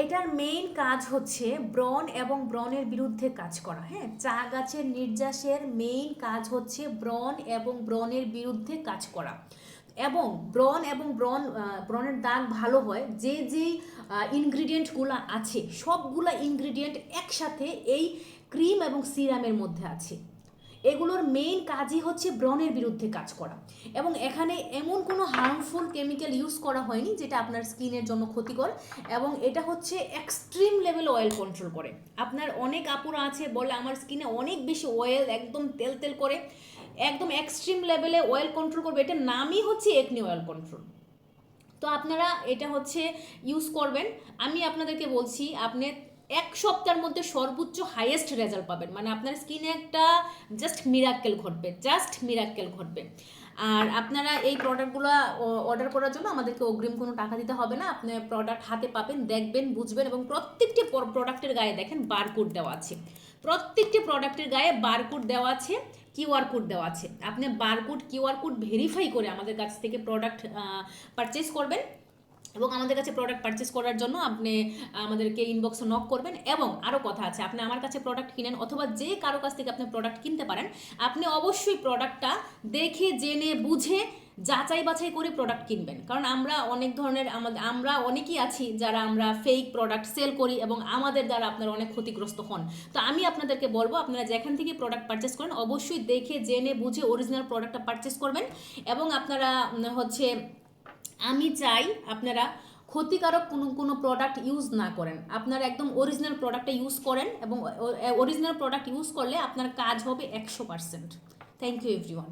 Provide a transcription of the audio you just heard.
এটার মেইন কাজ হচ্ছে ব্রণ এবং ব্রণের বিরুদ্ধে কাজ করা। হ্যাঁ, চা গাছের নির্যাসের মেইন কাজ হচ্ছে ব্রণ এবং ব্রণের বিরুদ্ধে কাজ করা। এবং ব্রণের দাগ ভালো হয় যে ইনগ্রিডিয়েন্টগুলো আছে, সবগুলা ইনগ্রিডিয়েন্ট একসাথে এই ক্রিম এবং সিরামের মধ্যে আছে। এগুলোর মেইন কাজই হচ্ছে ব্রণের বিরুদ্ধে কাজ করা। এবং এখানে এমন কোনো হার্মফুল কেমিক্যাল ইউজ করা হয়নি যেটা আপনার স্কিনের জন্য ক্ষতিকর। এবং এটা হচ্ছে এক্সট্রিম লেভেল অয়েল কন্ট্রোল করে। আপনার অনেক আপুরা আছে বলে আমার স্কিনে অনেক বেশি অয়েল, একদম তেল তেল করে, একদম এক্সট্রিম লেভেলে অয়েল কন্ট্রোল করবে। এটার নামই হচ্ছে একনি অয়েল কন্ট্রোল। তো আপনারা এটা হচ্ছে ইউজ করবেন। আমি আপনাদেরকে বলছি, আপনি 1 সপ্তাহের মধ্যে সর্বোচ্চ হাইয়েস্ট রেজাল্ট পাবেন। মানে আপনার স্কিনে একটা জাস্ট মিরাক্কেল ঘটবে। আর আপনারা এই প্রোডাক্টগুলো অর্ডার করার জন্য আমাদেরকে অগ্রিম কোনো টাকা দিতে হবে না। আপনি প্রোডাক্ট হাতে পাবেন, দেখবেন, বুঝবেন। এবং প্রত্যেকটি প্রোডাক্টের গায়ে দেখেন বারকোড দেওয়া আছে। প্রত্যেকটি প্রোডাক্টের গায়ে বারকোড দেওয়া আছে, কিউআর কোড দেওয়া আছে। আপনি বারকোড কিউআর কোড ভেরিফাই করে আমাদের কাছ থেকে প্রোডাক্ট পারচেস করবেন। এবং আমাদের কাছে প্রোডাক্ট পারচেস করার জন্য আপনি আমাদেরকে ইনবক্সে নক করবেন। এবং আরও কথা আছে, আপনি আমার কাছে প্রোডাক্ট কিনেন অথবা যে কারো কাছ থেকে আপনি প্রোডাক্ট কিনতে পারেন, আপনি অবশ্যই প্রোডাক্টটা দেখে জেনে বুঝে যাচাই বাছাই করে প্রোডাক্ট কিনবেন। কারণ আমরা অনেক ধরনের আমরা অনেকেই আছি যারা আমরা ফেক প্রোডাক্ট সেল করি এবং আমাদের দ্বারা আপনারা অনেক ক্ষতিগ্রস্ত হন। তো আমি আপনাদেরকে বলবো, আপনারা যেখান থেকে প্রোডাক্ট পারচেস করেন অবশ্যই দেখে জেনে বুঝে অরিজিনাল প্রোডাক্টটা পারচেস করবেন। এবং আপনারা হচ্ছে, আমি চাই আপনারা ক্ষতিকারক কোনো প্রোডাক্ট ইউজ না করেন। আপনারা একদম অরিজিনাল প্রোডাক্টটা ইউজ করেন এবং অরিজিনাল প্রোডাক্ট ইউজ করলে আপনার কাজ হবে 100%। Thank you everyone.